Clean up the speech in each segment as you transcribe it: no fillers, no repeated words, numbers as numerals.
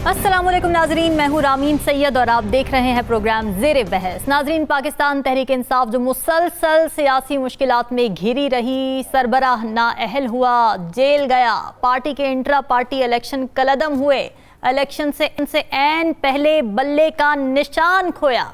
अस्सलाम वालेकुम नाजरीन, मैं हूँ रामीन सैयद और आप देख रहे हैं प्रोग्राम ज़ेरे बहस। नाजरीन, पाकिस्तान तहरीक इंसाफ जो मुसलसल सियासी मुश्किलात में घिरी रही, सरबराह नाअहल हुआ, जेल गया, पार्टी के इंट्रा पार्टी इलेक्शन कलअदम हुए, इलेक्शन से ऐन पहले बल्ले का निशान खोया,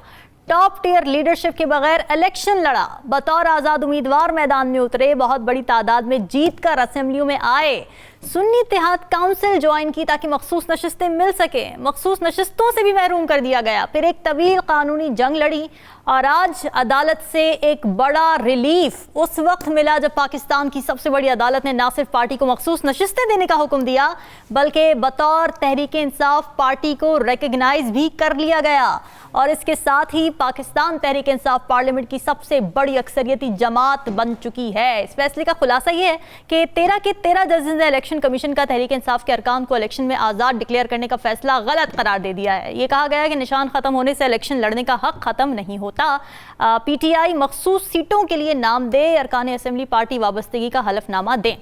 टॉप टियर लीडरशिप के बगैर इलेक्शन लड़ा, बतौर आज़ाद उम्मीदवार मैदान में उतरे, बहुत बड़ी तादाद में जीत कर असेंबलियों में आए, सुन्नी इत्तेहाद काउंसिल ज्वाइन की ताकि मखसूस नशिस्तें मिल सके, मखसूस नशिस्तों से भी महरूम कर दिया गया, फिर एक तवील कानूनी जंग लड़ी और आज अदालत से एक बड़ा रिलीफ उस वक्त मिला जब पाकिस्तान की सबसे बड़ी अदालत ने ना सिर्फ पार्टी को मखसूस नशिस्तें देने का हुक्म दिया बल्कि बतौर तहरीक इंसाफ पार्टी को रिकग्नाइज भी कर लिया गया। और इसके साथ ही पाकिस्तान तहरीक इंसाफ पार्लियामेंट की सबसे बड़ी अक्सरियती जमात बन चुकी है। इस फैसले का खुलासा ये है कि 13 के 13 जजेस ने इलेक्शन कमीशन का तहरीक इंसाफ के अरकान को इलेक्शन में आज़ाद डिक्लेयर करने का फैसला गलत करार दे दिया है। ये कहा गया है कि निशान खत्म होने से इलेक्शन लड़ने का हक खत्म नहीं होता। PTI मखसूस सीटों के लिए नाम दे, अरकान असेंबली पार्टी वाबस्तगी का हलफनामा दें।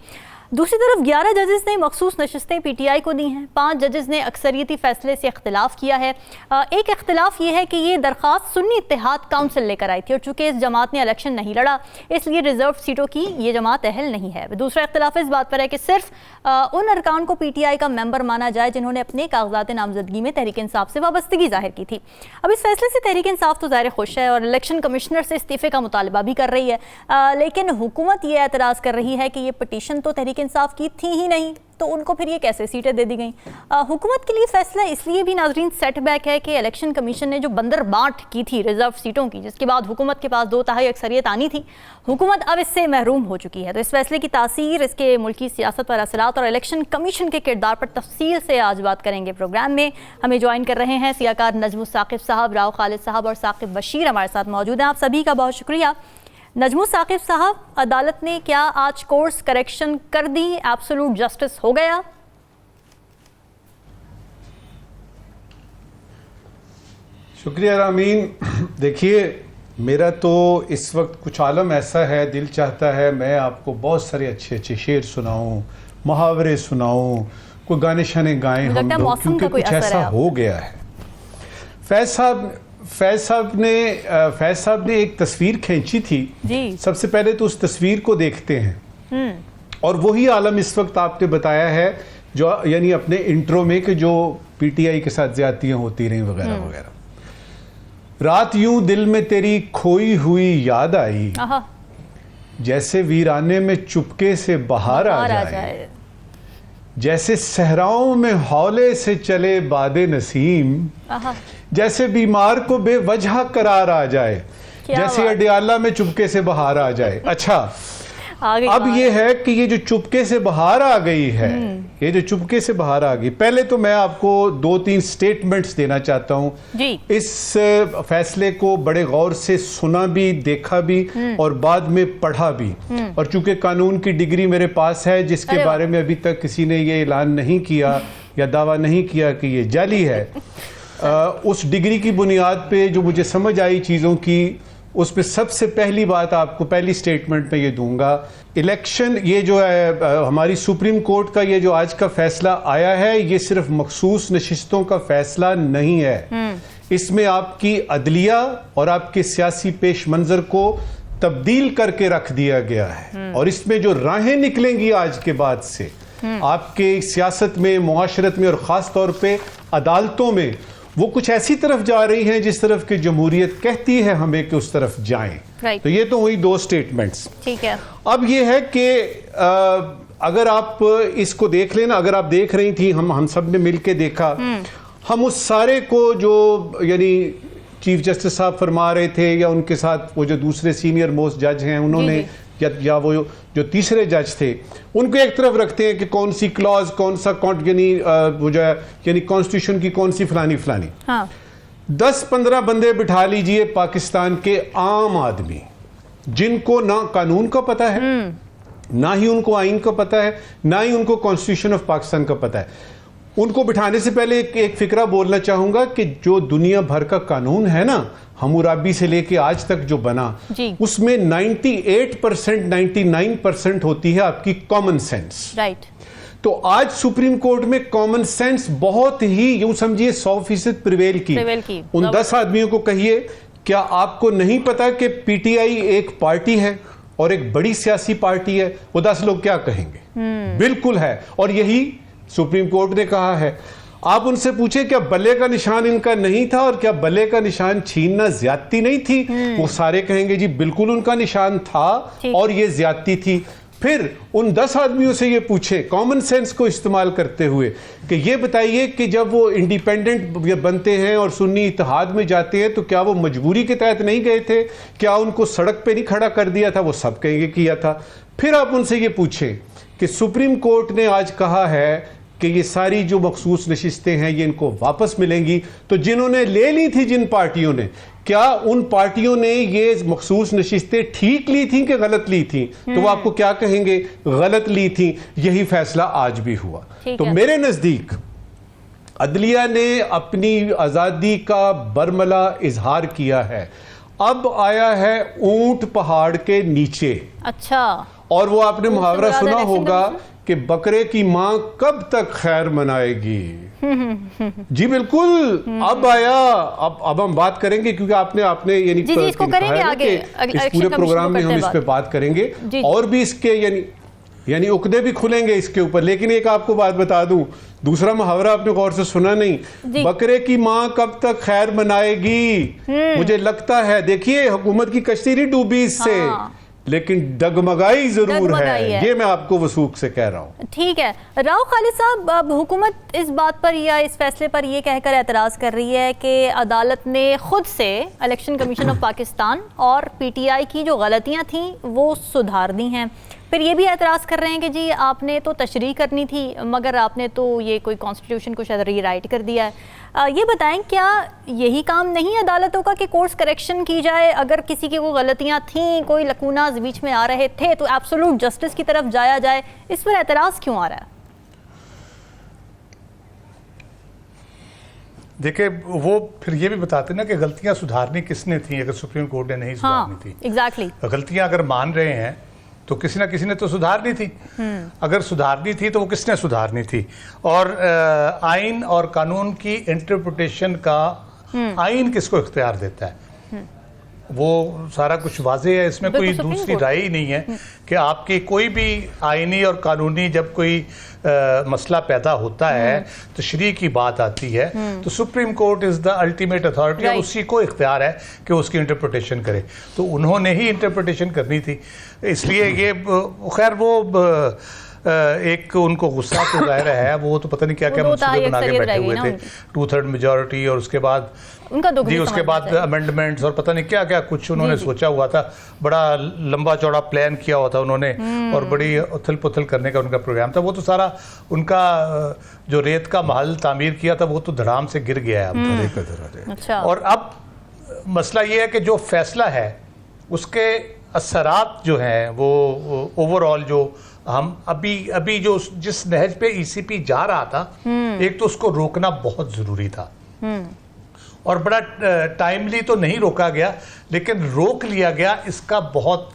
दूसरी तरफ 11 जजेस ने मखसूस नशिस्तें PTI को दी हैं, 5 जजेस ने अक्सरियती फैसले से इख्तिलाफ किया है। एक इख्तिलाफ ये है कि ये दरख्वास्त सुन्नी इत्तेहाद काउंसिल लेकर आई थी और चूंकि इस जमात ने इलेक्शन नहीं लड़ा इसलिए रिजर्व सीटों की ये जमात अहल नहीं है। दूसरा इख्तिलाफ इस बात पर है कि सिर्फ उन अरकान को PTI का मेंबर माना जाए जिन्होंने अपने कागजात नामजदगी में तहरीक इंसाफ से वाबस्तगी जाहिर की थी। अब इस फैसले से तहरीक इंसाफ तो ज़ाहिर खुश है और इलेक्शन कमिश्नर से इस्तीफे का मुतालबा भी कर रही है, लेकिन हुकूमत ये एतराज़ कर रही है कि ये पटिशन तो तहरीक इंसाफ की थी ही नहीं, तो उनको फिर ये कैसे सीटें दे दी गई। हुकूमत के लिए फैसला इसलिए भी नाजरीन सेटबैक है कि इलेक्शन कमीशन ने जो बंदर बांट की थी रिजर्व सीटों की, जिसके बाद हुकूमत के पास 2 तिहाई अक्सरियत आनी थी, हुकूमत अब इससे महरूम हो चुकी है। तो इस फैसले की तासीर, इसके मुल्की सियासत पर असरात और इलेक्शन कमीशन के किरदार पर तफसील से आज बात करेंगे। प्रोग्राम में हमें ज्वाइन कर रहे हैं सियाकार नजमु साकिब साहब, राव खालिद साहब और साकिब बशीर हमारे साथ मौजूद हैं। आप सभी का बहुत शुक्रिया। नजमु साकिब साहब, अदालत ने क्या आज कोर्स करेक्शन कर दी, एब्सोल्यूट जस्टिस हो गया? शुक्रिया रामीन। देखिए, मेरा तो इस वक्त कुछ आलम ऐसा है, दिल चाहता है मैं आपको बहुत सारे अच्छे अच्छे शेर सुनाऊं, मुहावरे सुनाऊं, कोई गाने शाने गाएं हम लोग, क्योंकि कुछ ऐसा हो गया है। फैज साहब ने एक तस्वीर खींची थी जी। सबसे पहले तो उस तस्वीर को देखते हैं और वही आलम इस वक्त आपने बताया है जो यानी अपने इंट्रो में कि जो PTI के साथ ज्यादतियां होती रही वगैरह वगैरह। रात यूं दिल में तेरी खोई हुई याद आई, जैसे वीराने में चुपके से बाहर आ जाए, जैसे सहराओं में हौले से चले बादे नसीम, जैसे बीमार को बेवजह करार आ जाए, जैसे अडियाला में चुपके से बाहर आ जाए। अच्छा, अब ये है कि ये जो चुपके से बाहर आ गई है, ये जो चुपके से बाहर आ गई, पहले तो मैं आपको 2-3 स्टेटमेंट्स देना चाहता हूँ। इस फैसले को बड़े गौर से सुना भी, देखा भी और बाद में पढ़ा भी, और चूंकि कानून की डिग्री मेरे पास है जिसके बारे में अभी तक किसी ने ये ऐलान नहीं किया या दावा नहीं किया कि ये जाली है, उस डिग्री की बुनियाद पे जो मुझे समझ आई चीज़ों की, उस पर सबसे पहली बात आपको पहली स्टेटमेंट में ये दूंगा, इलेक्शन ये जो है हमारी सुप्रीम कोर्ट का ये जो आज का फैसला आया है, ये सिर्फ मखसूस नशिस्तों का फैसला नहीं है। इसमें आपकी अदलिया और आपके सियासी पेश मंजर को तब्दील करके रख दिया गया है और इसमें जो राहें निकलेंगी आज के बाद से आपके सियासत में, मुआशरत में और ख़ास तौर पे अदालतों में, वो कुछ ऐसी तरफ जा रही हैं जिस तरफ की जमहूरियत कहती है हमें कि उस तरफ जाएं। तो ये तो हुई 2 स्टेटमेंट्स। ठीक है, अब ये है कि अगर आप इसको देख लेना, अगर आप देख रही थी, हम सब ने मिलके देखा, हम उस सारे को जो यानी चीफ जस्टिस साहब फरमा रहे थे या उनके साथ वो जो दूसरे सीनियर मोस्ट जज हैं उन्होंने या वो जो तीसरे जज थे, उनको एक तरफ रखते हैं कि कौन सी क्लॉज, कौन सा यानी वो जो है यानी कॉन्स्टिट्यूशन की कौन सी फलानी 10-15 बंदे बिठा लीजिए पाकिस्तान के आम आदमी जिनको ना कानून का पता है, ना ही उनको आइन का पता है, ना ही उनको कॉन्स्टिट्यूशन ऑफ पाकिस्तान का पता है। उनको बिठाने से पहले एक फिक्रा बोलना चाहूंगा कि जो दुनिया भर का कानून है ना, हम्मुराबी से लेके आज तक जो बना, उसमें 98% 99% होती है आपकी कॉमन सेंस। राइट। तो आज सुप्रीम कोर्ट में कॉमन सेंस बहुत ही यूं समझिए 100% प्रिवेल की। उन 10 आदमियों को कहिए, क्या आपको नहीं पता कि पीटीआई एक पार्टी है और एक बड़ी सियासी पार्टी है? वो 10 लोग क्या कहेंगे? बिल्कुल है, और यही सुप्रीम कोर्ट ने कहा है। आप उनसे पूछे क्या बल्ले का निशान इनका नहीं था और क्या बल्ले का निशान छीनना ज्यादती नहीं थी? वो सारे कहेंगे जी बिल्कुल उनका निशान था और ये ज्यादती थी। फिर उन 10 आदमियों से ये पूछे कॉमन सेंस को इस्तेमाल करते हुए कि ये बताइए कि जब वो इंडिपेंडेंट बनते हैं और सुन्नी इत्तेहाद में जाते हैं तो क्या वो मजबूरी के तहत नहीं गए थे? क्या उनको सड़क पे नहीं खड़ा कर दिया था? वो सब कहेंगे किया था। फिर आप उनसे ये पूछें कि सुप्रीम कोर्ट ने आज कहा है कि ये सारी जो मखसूस नशिस्तें हैं ये इनको वापस मिलेंगी, तो जिन्होंने ले ली थी जिन पार्टियों ने, क्या उन पार्टियों ने ये मखसूस नशिस्तें ठीक ली थी कि गलत ली थी? तो वो आपको क्या कहेंगे? गलत ली थी। यही फैसला आज भी हुआ। तो मेरे नजदीक अदलिया ने अपनी आजादी का बरमला इजहार किया है। अब आया है ऊंट पहाड़ के नीचे। अच्छा। और वो आपने मुहावरा सुना होगा कि बकरे की मां कब तक खैर मनाएगी। जी बिल्कुल, अब आया। अब हम बात करेंगे क्योंकि आपने यानी इसको करेंगे आगे, इस पूरे प्रोग्राम में हम इस पे बात करेंगे और भी इसके यानी उकदे भी खुलेंगे इसके ऊपर। लेकिन एक आपको बात बता दूं, दूसरा मुहावरा आपने गौर से सुना नहीं, बकरे की मां कब तक खैर मनाएगी। मुझे लगता है, देखिए हुकूमत की कश्ती नहीं डूबी इससे, लेकिन डगमगाई जरूर है। ये मैं आपको वसूख से कह रहा हूँ। ठीक है राव खालिद साहब, अब हुकूमत इस बात पर या इस फैसले पर ये कहकर एतराज़ कर रही है कि अदालत ने खुद से इलेक्शन कमीशन ऑफ पाकिस्तान और पीटीआई की जो गलतियाँ थीं वो सुधार दी हैं। फिर ये भी एतराज़ कर रहे हैं कि जी आपने तो तशरीह करनी थी मगर आपने तो ये कोई कॉन्स्टिट्यूशन को शायद रीराइट कर दिया है। ये बताएं, क्या यही काम नहीं अदालतों का कि कोर्स करेक्शन की जाए? अगर किसी की कोई गलतियां थीं, कोई लकूनाज बीच में आ रहे थे तो एब्सोल्यूट जस्टिस की तरफ जाया जाए। इस पर एतराज़ क्यों आ रहा है? देखिए, वो फिर ये भी बताते ना कि गलतियां सुधारनी किसने थी अगर सुप्रीम कोर्ट ने नहीं सुधारनी थी। एग्जैक्टली। गलतियां अगर मान रहे हैं तो किसी ना किसी ने तो सुधारनी थी। अगर सुधारनी थी तो वो किसने सुधारनी थी? और आइन और कानून की इंटरप्रिटेशन का आइन किसको इख्तियार देता है? वो सारा कुछ वाज़ेह है, इसमें कोई दूसरी राय ही नहीं है कि आपकी कोई भी आइनी और कानूनी जब कोई मसला पैदा होता है तो तशरीह की बात आती है तो supreme court is the ultimate authority और उसी को इख्तियार है कि उसकी इंटरप्रिटेशन करे। तो उन्होंने ही इंटरप्रिटेशन करनी थी, इसलिए ये खैर वो एक उनको गुस्सा तो ज़ाहिर है, वो तो पता नहीं क्या क्या मंसूबे बना के बैठे हुए थे, 2/3 मेजॉरिटी और उसके बाद उसके बाद अमेंडमेंट्स और पता नहीं क्या क्या कुछ उन्होंने सोचा हुआ था, बड़ा लंबा चौड़ा प्लान किया हुआ था उन्होंने और बड़ी उथल पुथल करने का उनका प्रोग्राम था। वो तो सारा उनका जो रेत का महल तामीर किया था वो तो धड़ाम से गिर गया है। अच्छा। और अब मसला ये है कि जो फैसला है उसके असरात जो हैं वो ओवरऑल जो हम अभी जो जिस नहज पे ईसीपी जा रहा था, एक तो उसको रोकना बहुत ज़रूरी था और बड़ा टाइमली तो नहीं रोका गया लेकिन रोक लिया गया। इसका बहुत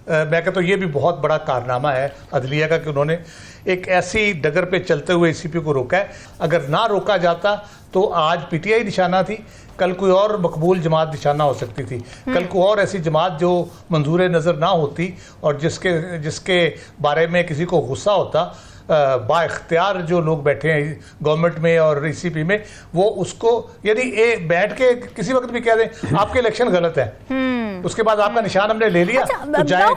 मैं कहता हूँ ये भी बहुत बड़ा कारनामा है अदलिया का कि उन्होंने एक ऐसी डगर पे चलते हुए ईसीपी को रोका है। अगर ना रोका जाता तो आज पीटीआई निशाना थी, कल कोई और मकबूल जमात निशाना हो सकती थी, कल को और ऐसी जमात जो मंजूर नज़र ना होती और जिसके बारे में किसी को गुस्सा होता, बाइख्तियार जो लोग बैठे हैं गवर्नमेंट में और ईसीपी में, वो उसको यदि बैठ के किसी वक्त भी कह दें आपके इलेक्शन गलत है, उसके बाद आपका निशान हमने ले लिया तो जाए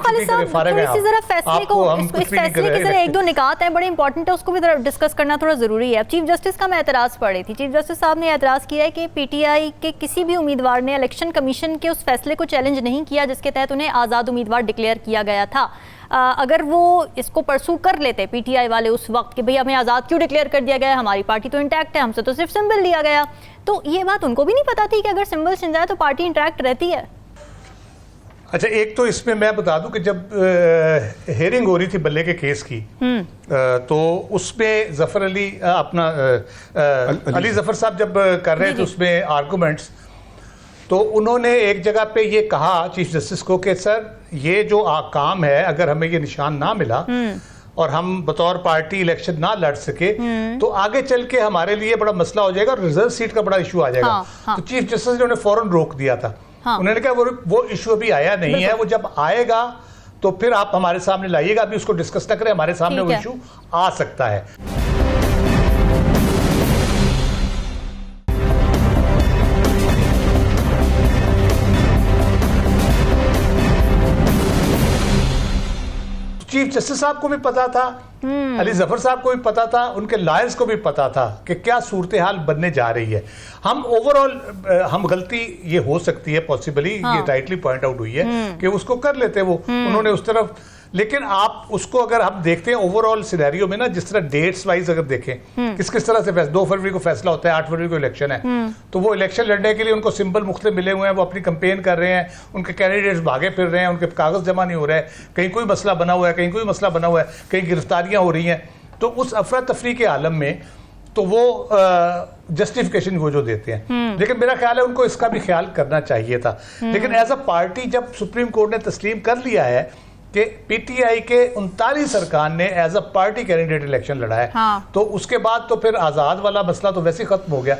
एक दो निकात हैं बड़े इंपॉर्टेंट है, उसको भी डिस्कस करना थोड़ा जरूरी है। चीफ जस्टिस का मैं एतराज़ पढ़ी थी, चीफ जस्टिस साहब ने एतराज़ किया है कि पीटीआई के किसी भी उम्मीदवार ने इलेक्शन कमीशन के उस फैसले को चैलेंज नहीं किया जिसके तहत उन्हें आज़ाद उम्मीदवार डिक्लेयर किया गया था। अगर वो इसको परसू कर लेते पीटीआई वाले उस वक्त कि भैया हमें आज़ाद क्यों डिक्लेयर कर दिया गया, हमारी पार्टी तो इंटैक्ट है, हमसे तो सिर्फ सिंबल लिया गया, तो ये बात उनको भी नहीं पता थी कि अगर सिंबल छिन जाए तो पार्टी इंटैक्ट रहती है। अच्छा, एक तो इसमें मैं बता दूं कि जब हेयरिंग हो रही थी बल्ले के केस की तो उसमें जफर अली अपना अली जफर साहब जब कर रहे थे उसमें आर्गूमेंट्स, तो उन्होंने एक जगह पे ये कहा चीफ जस्टिस को कि सर ये जो काम है अगर हमें ये निशान ना मिला और हम बतौर पार्टी इलेक्शन ना लड़ सके तो आगे चल के हमारे लिए बड़ा मसला हो जाएगा, रिजर्व सीट का बड़ा इशू आ जाएगा। तो चीफ जस्टिस ने उन्हें फौरन रोक दिया था। उन्होंने कहा वो इशू अभी आया नहीं है, वो जब आएगा तो फिर आप हमारे सामने लाइएगा, अभी उसको डिस्कस न करें, हमारे सामने वो इशू आ सकता है। चीफ जस्टिस साहब को भी पता था, अली जफर साहब को भी पता था, उनके लॉयर्स को भी पता था कि क्या सूरत हाल बनने जा रही है। हम ओवरऑल हम गलती ये हो सकती है पॉसिबली, ये राइटली पॉइंट आउट हुई है कि उसको कर लेते वो, उन्होंने उस तरफ, लेकिन आप उसको अगर हम देखते हैं ओवरऑल सिनेरियो में ना, जिस तरह डेट्स वाइज अगर देखें किस तरह से 2 फरवरी को फैसला होता है, 8 फरवरी को इलेक्शन है, तो वो इलेक्शन लड़ने के लिए उनको सिंबल मुख्तलिफ मिले हुए हैं, वो अपनी कंपेन कर रहे हैं, उनके कैंडिडेट्स भागे फिर रहे हैं, उनके कागज जमा नहीं हो रहे हैं, कहीं कोई मसला बना हुआ है, कहीं कोई मसला बना हुआ है, कहीं गिरफ्तारियां हो रही हैं। तो उस अफरा तफरी के आलम में तो वो जस्टिफिकेशन वो जो देते हैं, लेकिन मेरा ख्याल है उनको इसका भी ख्याल करना चाहिए था। लेकिन एज अ पार्टी जब सुप्रीम कोर्ट ने तस्लीम कर लिया है कि पीटीआई के 39 अरकान ने as a party candidate election लड़ा है, तो उसके बाद तो फिर आजाद वाला मसला तो वैसे ही खत्म हो गया।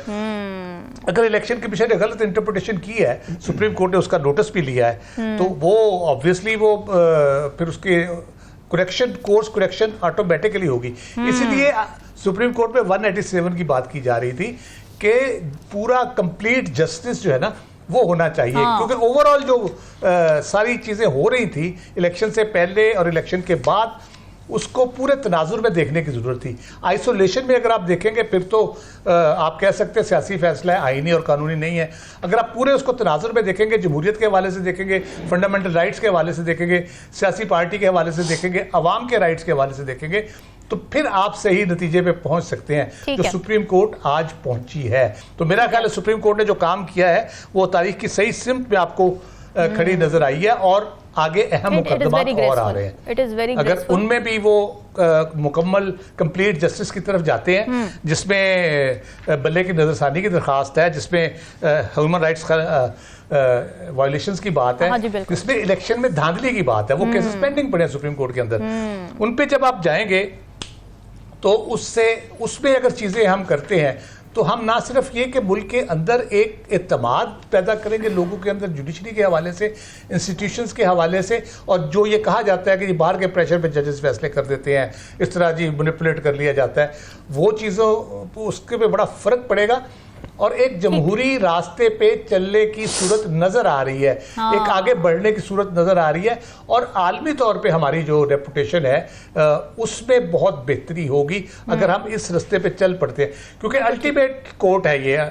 अगर इलेक्शन के पीछे गलत इंटरप्रिटेशन की है, सुप्रीम कोर्ट ने उसका नोटिस भी लिया है, तो वो ऑब्वियसली वो फिर उसके कोर्स करेक्शन ऑटोमेटिकली होगी। इसीलिए सुप्रीम कोर्ट में 187 की बात की जा रही थी कि पूरा कंप्लीट जस्टिस जो है ना वो होना चाहिए, क्योंकि ओवरऑल जो सारी चीजें हो रही थी इलेक्शन से पहले और इलेक्शन के बाद, उसको पूरे तनाजुर में देखने की जरूरत थी। आइसोलेशन में अगर आप देखेंगे फिर तो आप कह सकते हैं सियासी फैसला है, आईनी और कानूनी नहीं है। अगर आप पूरे उसको तनाजुर में देखेंगे, जमहूरियत के हवाले से देखेंगे, फंडामेंटल राइट्स के हवाले से देखेंगे, सियासी पार्टी के हवाले से देखेंगे, अवाम के राइट्स के हवाले से देखेंगे, तो फिर आप सही नतीजे पे पहुंच सकते हैं जो सुप्रीम कोर्ट आज पहुंची है। तो मेरा ख्याल है सुप्रीम कोर्ट ने जो काम किया है वो तारीख की सही सिमत में आपको खड़ी नजर आई है, और आगे अहम मुकदमा और आ रहे हैं। अगर उनमें भी वो मुकम्मल कंप्लीट जस्टिस की तरफ जाते हैं, जिसमें बल्ले की नजरसानी की दरखास्त है, जिसमें ह्यूमन राइट्स का वायलेशंस की बात है, जिसमें इलेक्शन में धांधली की बात है, वो केसेस पेंडिंग पड़े हैं सुप्रीम कोर्ट के अंदर, उन पे जब आप जाएंगे तो उसमें अगर चीजें हम करते हैं तो हम ना सिर्फ ये कि मुल्क के अंदर एक एतमाद पैदा करेंगे लोगों के अंदर, जुडिशरी के हवाले से, इंस्टीट्यूशंस के हवाले से, और जो ये कहा जाता है कि बाहर के प्रेशर पे जजेस फैसले कर देते हैं, इस तरह जी मैनिपुलेट कर लिया जाता है, वो चीज़ों उसके पे बड़ा फ़र्क पड़ेगा और एक जमहूरी रास्ते पे चलने की सूरत नजर आ रही है, एक आगे बढ़ने की सूरत नजर आ रही है, और आलमी तौर पे हमारी जो रेपुटेशन है उसमें बहुत बेहतरी होगी अगर हम इस रास्ते पे चल पड़ते हैं, क्योंकि अल्टीमेट कोर्ट है ये।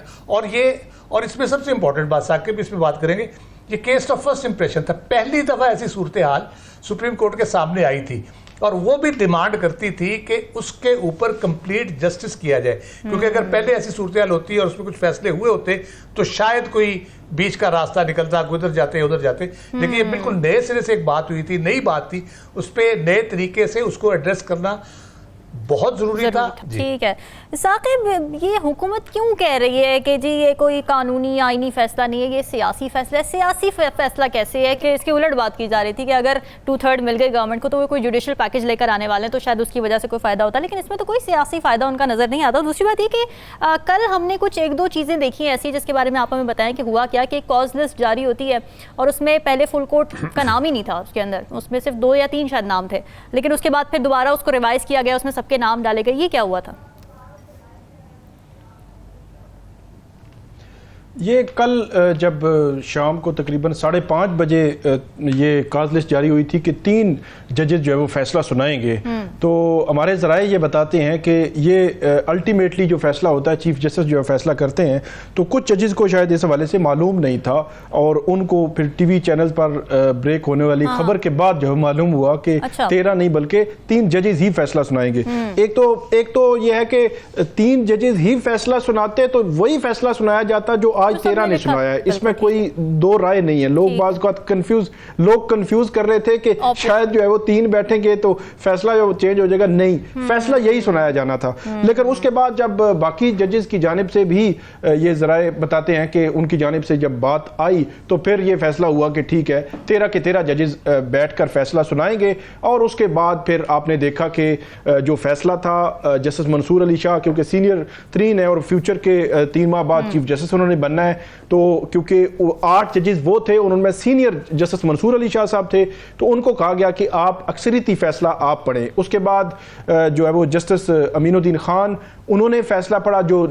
और इसमें सबसे इंपॉर्टेंट बात साकिब, इसमें बात करेंगे, ये केस ऑफ फर्स्ट इंप्रेशन था, पहली दफा ऐसी सूरत हाल सुप्रीम कोर्ट के सामने आई थी, और वो भी डिमांड करती थी कि उसके ऊपर कंप्लीट जस्टिस किया जाए, क्योंकि अगर पहले ऐसी सूरत होती और उसमें कुछ फैसले हुए होते तो शायद कोई बीच का रास्ता निकलता, उधर जाते उधर जाते, लेकिन ये बिल्कुल नए सिरे से एक बात हुई थी, नई बात थी, उस पर नए तरीके से उसको एड्रेस करना बहुत जरूरी था। ठीक है साकिब, ये हुकूमत क्यों कह रही है कि जी ये कोई कानूनी आईनी फैसला नहीं है, ये सियासी फैसला है? सियासी फैसला कैसे है कि इसकी उलट बात की जा रही थी कि अगर 2/3 मिल गई गवर्नमेंट को तो वो कोई जुडिशियल पैकेज लेकर आने वाले हैं तो शायद उसकी वजह से कोई फायदा होता है, लेकिन इसमें तो कोई सियासी फायदा उनका नजर नहीं आता। दूसरी बात ये कि कल हमने कुछ 1-2 चीज़ें देखी ऐसी जिसके बारे में आप हमें बताएं कि हुआ क्या कि कॉज लिस्ट जारी होती है और उसमें पहले फुल कोर्ट का नाम ही नहीं था उसके अंदर, उसमें सिर्फ 2 या 3 शायद नाम थे, लेकिन उसके बाद फिर दोबारा उसको रिवाइज किया गया, उसमें सबके नाम डाले गए। ये क्या हुआ था? ये कल जब शाम को तकरीबन 5:30 बजे ये कॉज लिस्ट जारी हुई थी कि 3 जजेस जो है वो फैसला सुनाएंगे, तो हमारे ज़राए ये बताते हैं कि ये अल्टीमेटली जो फैसला होता है चीफ जस्टिस जो है फैसला करते हैं, तो कुछ जजेस को शायद इस हवाले से मालूम नहीं था और उनको फिर टीवी चैनल पर ब्रेक होने वाली खबर के बाद जो है मालूम हुआ कि 13 नहीं बल्कि 3 जजेस ही फैसला सुनाएंगे। एक तो ये है कि 3 जजेस ही फैसला सुनाते तो वही फैसला सुनाया जाता जो आज 13 ने सुनाया है, इसमें कोई दो राय नहीं है। लोग बात कंफ्यूज कर रहे थे कि शायद जो है वो 3 बैठेंगे तो फैसला जो चेंज हो जाएगा, नहीं, फैसला यही सुनाया जाना था। लेकिन उसके बाद जब बाकी जजेस की जानिब से भी ये जराए बताते हैं कि उनकी जानिब से जब बात आई तो फिर ये फैसला हुआ कि ठीक है 13 के 13 जजेस बैठकर फैसला सुनाएंगे। और उसके बाद फिर आपने देखा कि जो फैसला था जस्टिस मंसूर अली शाह, क्योंकि सीनियर 3 है और फ्यूचर के 3 माह बाद चीफ जस्टिस उन्होंने बनना है, तो क्योंकि 8 जजेस वो थे, उनमें सीनियर जस्टिस मंसूर अली शाह साहब थे, तो उनको कहा गया कि आप अक्सरियती फैसला आप पढ़ें। उसके बाद जो है वो जस्टिस अमीनुद्दीन खान उन्होंने फैसला पढ़ा, जो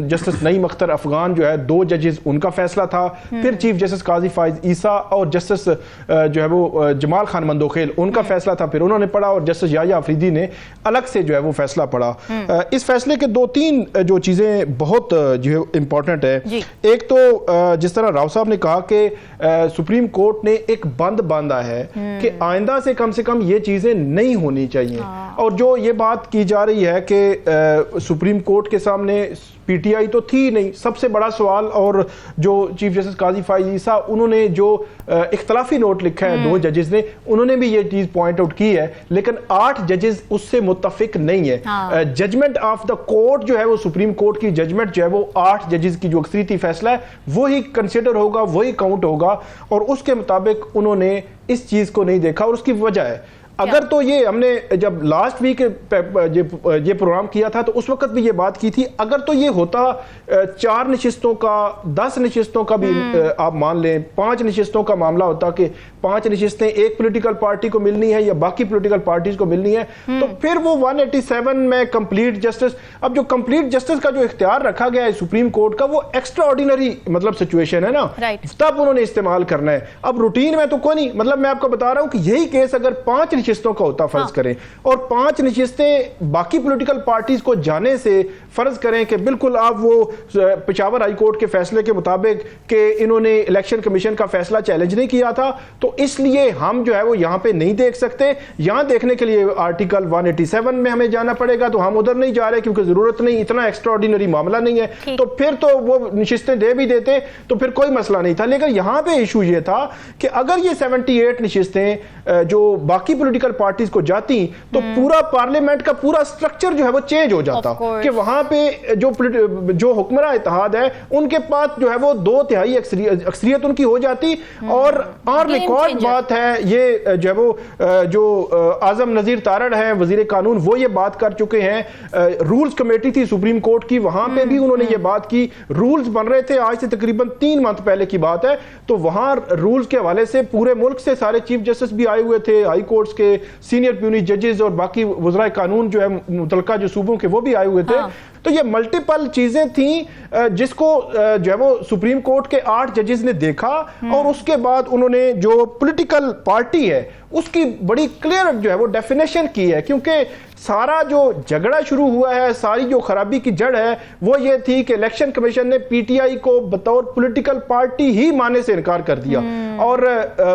जस्टिस नईम अख्तर अफगान जो है 2 जजेस उनका फैसला था। फिर चीफ जस्टिस काजी फाइज ईसा और जस्टिस जो है वो जमाल खान मंदोखेल उनका फैसला था, फिर उन्होंने पढ़ा, और जस्टिस याया अफरीदी ने अलग से जो है वो फैसला पढ़ा। इस फैसले के 2-3 जो चीजें बहुत जो है इंपॉर्टेंट है। एक तो जिस तरह राव साहब ने कहा कि सुप्रीम कोर्ट ने एक बंद बांधा है कि आइंदा से कम ये चीजें नहीं होनी चाहिए। और जो ये बात की जा रही है कि सुप्रीम कोर्ट के सामने पीटीआई तो थी नहीं, सबसे बड़ा सवाल, और जो चीफ जस्टिस काजी फाइज ईसा उन्होंने जो इख्तलाफी नोट लिखा है 2 जजेस ने, उन्होंने भी ये चीज पॉइंट आउट की है, लेकिन 8 जजेस उससे मुत्तफिक नहीं है। जजमेंट ऑफ द कोर्ट जो है वो सुप्रीम कोर्ट की जजमेंट जो है वो 8 जजेस की जो अक्सरियती फैसला है वही कंसिडर होगा, वही काउंट होगा, और उसके मुताबिक उन्होंने इस चीज को नहीं देखा। और उसकी वजह है, अगर तो ये हमने जब लास्ट वीक ये प्रोग्राम किया था तो उस वक्त भी ये बात की थी, अगर तो ये होता 4 नशिस्तों का 10 नशिस्तों का भी आप मान लें 5 नशिस्तों का मामला होता कि 5 नशिस्तें एक पॉलिटिकल पार्टी को मिलनी है या बाकी पॉलिटिकल पार्टीज को मिलनी है, तो फिर वो 187 में कंप्लीट जस्टिस, अब जो कंप्लीट जस्टिस का जो इख्तियार रखा गया है सुप्रीम कोर्ट का, वो एक्स्ट्रा ऑर्डिनरी मतलब सिचुएशन है ना, तब उन्होंने इस्तेमाल करना है। अब रूटीन में तो कोई नहीं, मतलब मैं आपको बता रहा हूं कि यही केस अगर 5 नशिस्तों का होता फर्ज करें, और 5 नशिस्तें बाकी पॉलिटिकल पार्टीज को जाने से फर्ज करें कि बिल्कुल आप वो पेशावर हाई कोर्ट के फैसले के मुताबिक कि इन्होंने इलेक्शन कमीशन का फैसला चैलेंज नहीं किया था, तो इसलिए हम जो है वो यहां पे नहीं देख सकते, यहां देखने के लिए आर्टिकल 187 में हमें जाना पड़ेगा, तो हम उधर नहीं जा रहे क्योंकि जरूरत नहीं, इतना एक्स्ट्राऑर्डिनरी मामला नहीं है। तो फिर तो वो नशिस्तें दे भी देते तो फिर कोई मसला नहीं था। लेकिन यहां पे इशू ये था कि अगर ये 78 नशिस्तें जो बाकी पॉलिटिकल पार्टीज को जाती तो पूरा पार्लियामेंट का पूरा स्ट्रक्चर जो है वो चेंज हो जाता, कि वहां पे जो हुक्मरान इत्तेहाद है उनके पास जो है वो 2/3 अक्सरियत उनकी हो जाती। और ऑन रिकॉर्ड बात है, ये जो है वो जो आजम नजीर तारड़ है वजीर कानून, वो ये बात कर चुके हैं। रूल्स कमेटी थी सुप्रीम कोर्ट की, वहां पे भी उन्होंने ये बात की, रूल्स बन रहे थे, आज से तकरीबन 3 मंथ पहले की बात है, तो वहां रूल्स के हवाले से पूरे मुल्क से सारे चीफ जस्टिस भी आए हुए थे, हाई कोर्ट्स के सीनियर प्यूनी जजेस और बाकी वज़राए कानून जो है मुतलका जो सूबों के वो भी आए हुए थे। तो ये मल्टीपल चीजें थी जिसको जो है वो सुप्रीम कोर्ट के 8 जजेस ने देखा, और उसके बाद उन्होंने जो पॉलिटिकल पार्टी है उसकी बड़ी क्लियर जो है वो डेफिनेशन की है, क्योंकि सारा जो झगड़ा शुरू हुआ है, सारी जो खराबी की जड़ है वो ये थी कि इलेक्शन कमीशन ने पीटीआई को बतौर पॉलिटिकल पार्टी ही मानने से इनकार कर दिया। और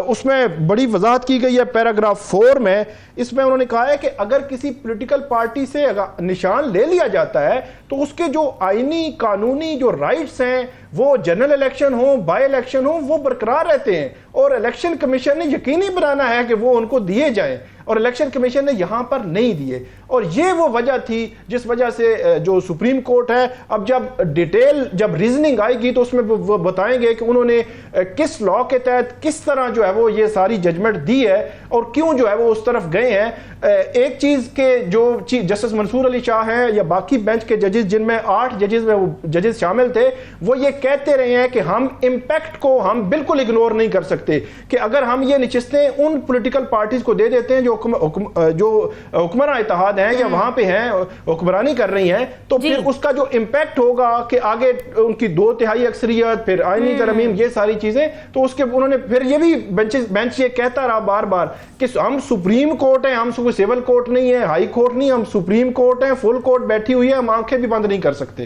उसमें बड़ी वजाहत की गई है पैराग्राफ 4 में, इसमें उन्होंने कहा है कि अगर किसी पॉलिटिकल पार्टी से निशान ले लिया जाता है तो उसके जो आईनी कानूनी जो राइट्स हैं वो जनरल इलेक्शन हो, बाय इलेक्शन हो, वो बरकरार रहते हैं, और इलेक्शन कमीशन ने यकीनी बनाना है कि वो उनको दिए जाएं, और इलेक्शन कमीशन ने यहां पर नहीं दिए। और ये वो वजह थी जिस वजह से जो सुप्रीम कोर्ट है, अब जब डिटेल जब रीजनिंग आएगी तो उसमें वो बताएंगे कि उन्होंने किस लॉ के तहत किस तरह जो है वो ये सारी जजमेंट दी है और क्यों जो है वो उस तरफ गए हैं। एक चीज के जो चीफ जस्टिस मंसूर अली शाह हैं या बाकी बेंच के जजेस, जिनमें 8 जजेस में वो जजेस शामिल थे, वो ये कहते रहे हैं कि हम इंपैक्ट को हम बिल्कुल इग्नोर नहीं कर सकते, कि अगर हम ये नशिस्तें उन पॉलिटिकल पार्टीज को दे देते हैं जो हुक्मरान इत्तेहाद हैं या वहां पे हैं, हुक्मरानी कर रही हैं, तो फिर उसका जो इंपैक्ट होगा कि आगे उनकी 2/3 अक्सरियत, फिर आईनी तरमीम, ये सारी चीजें, तो उसके उन्होंने फिर ये भी बेंच ये कहता रहा बार बार कि हम सुप्रीम कोर्ट है, हम सिविल कोर्ट नहीं है, हाई कोर्ट नहीं, हम सुप्रीम कोर्ट है, फुल कोर्ट बैठी हुई है, हम आंखें भी बंद नहीं कर सकते।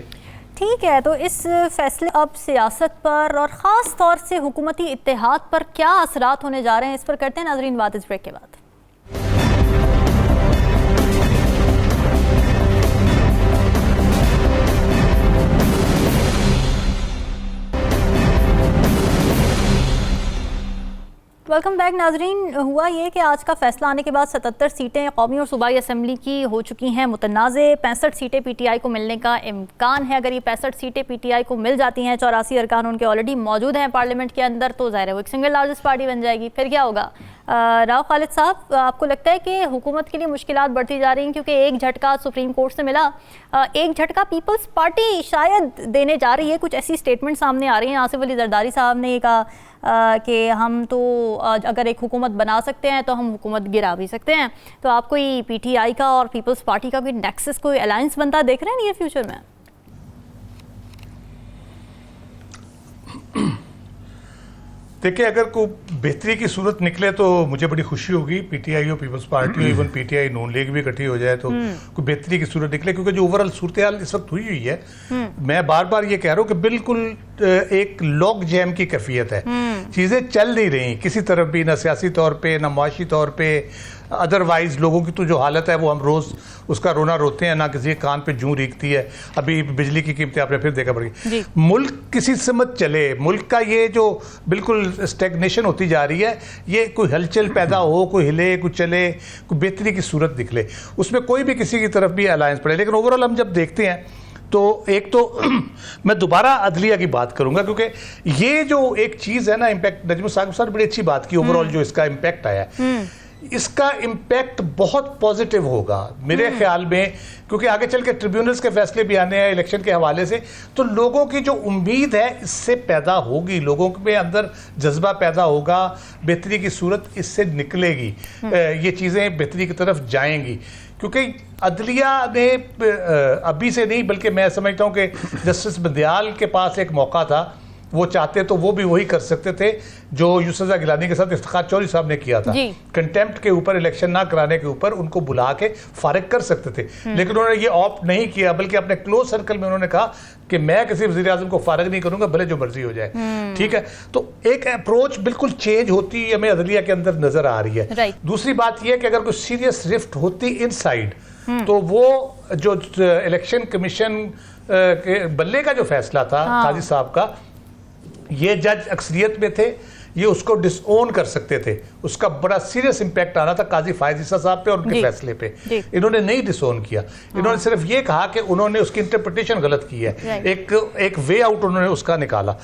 ठीक है, तो इस फैसले अब सियासत पर और ख़ास तौर से हुकूमती इत्तेहाद पर क्या असरात होने जा रहे हैं, इस पर करते हैं नाज़रीन बात इस ब्रेक के बाद। वेलकम बैक नाजरीन। हुआ ये कि आज का फैसला आने के बाद 77 सीटें कौमी और सूबाई असम्बली की हो चुकी हैं मुतनाज़े। 65 सीटें पीटीआई को मिलने का इम्कान है। अगर ये 65 सीटें पीटीआई को मिल जाती हैं, 84 अरकान उनके ऑलरेडी मौजूद हैं पार्लियामेंट के अंदर, तो ज़ाहिर है वो एक सिंगल लार्जेस्ट पार्टी बन जाएगी। फिर क्या होगा? राव खालिद साहब, आपको लगता है कि हुकूमत के लिए मुश्किलात बढ़ती जा रही हैं क्योंकि एक झटका सुप्रीम कोर्ट से मिला, एक झटका पीपल्स पार्टी शायद देने जा रही है? कुछ ऐसी स्टेटमेंट सामने आ रही हैं। आसिफ अली जरदारी साहब ने कहा कि हम तो अगर एक हुकूमत बना सकते हैं तो हम हुकूमत गिरा भी सकते हैं। तो आप कोई पीटीआई का और पीपल्स पार्टी का कोई नेक्सस, कोई अलायंस बनता देख रहे हैं नियर फ्यूचर में? देखिए, अगर कोई बेहतरी की सूरत निकले तो मुझे बड़ी खुशी होगी। पीटीआई और पीपल्स पार्टी और इवन पीटीआई नून लीग भी इकट्ठी हो जाए तो कोई बेहतरी की सूरत निकले, क्योंकि जो ओवरऑल सूरत हाल इस वक्त हुई है, मैं बार बार ये कह रहा हूँ कि बिल्कुल एक लॉक जैम की कैफियत है। चीज़ें चल नहीं रही किसी तरफ भी, ना सियासी तौर पे, ना माशी तौर पे, अदरवाइज लोगों की तो जो हालत है वो हम रोज़ उसका रोना रोते हैं, ना किसी कान पे जूं रीखती है। अभी बिजली की कीमतें आपने फिर देखा पड़ेगी। मुल्क किसी समत चले, मुल्क का ये जो बिल्कुल स्टैग्नेशन होती जा रही है, ये कोई हलचल पैदा हो, कोई हिले, कोई चले, कोई बेहतरी की सूरत निकले, उसमें कोई भी किसी की तरफ भी अलायंस पड़े। लेकिन ओवरऑल हम जब देखते हैं तो एक तो मैं दोबारा अदलिया की बात करूंगा, क्योंकि ये जो एक चीज़ है ना, इम्पैक्ट, नजमुल साहब सर बड़ी अच्छी बात की, ओवरऑल जो इसका इम्पैक्ट आया है, इसका इम्पैक्ट बहुत पॉजिटिव होगा मेरे ख्याल में, क्योंकि आगे चल के ट्रिब्यूनल्स के फैसले भी आने हैं इलेक्शन के हवाले से, तो लोगों की जो उम्मीद है इससे पैदा होगी, लोगों में अंदर जज्बा पैदा होगा, बेहतरी की सूरत इससे निकलेगी, ये चीज़ें बेहतरी की तरफ जाएंगी। क्योंकि अदलिया ने अभी से नहीं, बल्कि मैं समझता हूँ कि जस्टिस बंदियाल के पास एक मौका था, वो चाहते तो वो भी वही कर सकते थे जो यूसुफ रज़ा गिलानी के साथ इफ्तिखार चौधरी साहब ने किया था। कंटेम्प्ट के ऊपर, इलेक्शन ना कराने के ऊपर उनको बुला के फारिग कर सकते थे, लेकिन उन्होंने ये ऑप्ट नहीं किया, बल्कि अपने क्लोज सर्कल में उन्होंने कहा कि मैं किसी वज़ीर आज़म को फारिग नहीं करूंगा, भले जो मर्जी हो जाए। ठीक है, तो एक अप्रोच बिल्कुल चेंज होती हमें अदलिया के अंदर नजर आ रही है। दूसरी बात यह कि अगर कोई सीरियस रिफ्ट होती इनसाइड, तो वो जो इलेक्शन कमीशन के बल्ले का जो फैसला था काजी साहब का, ये जज अक्सरियत में थे, ये उसको डिसओन कर सकते थे, उसका बड़ा सीरियस इंपैक्ट आना था काजी फायज ईसा साहब पे और उनके फैसले पे। इन्होंने नहीं डिसओन किया, इन्होंने सिर्फ ये कहा कि उन्होंने उसकी इंटरप्रिटेशन गलत की है, एक वे आउट उन्होंने उसका निकाला।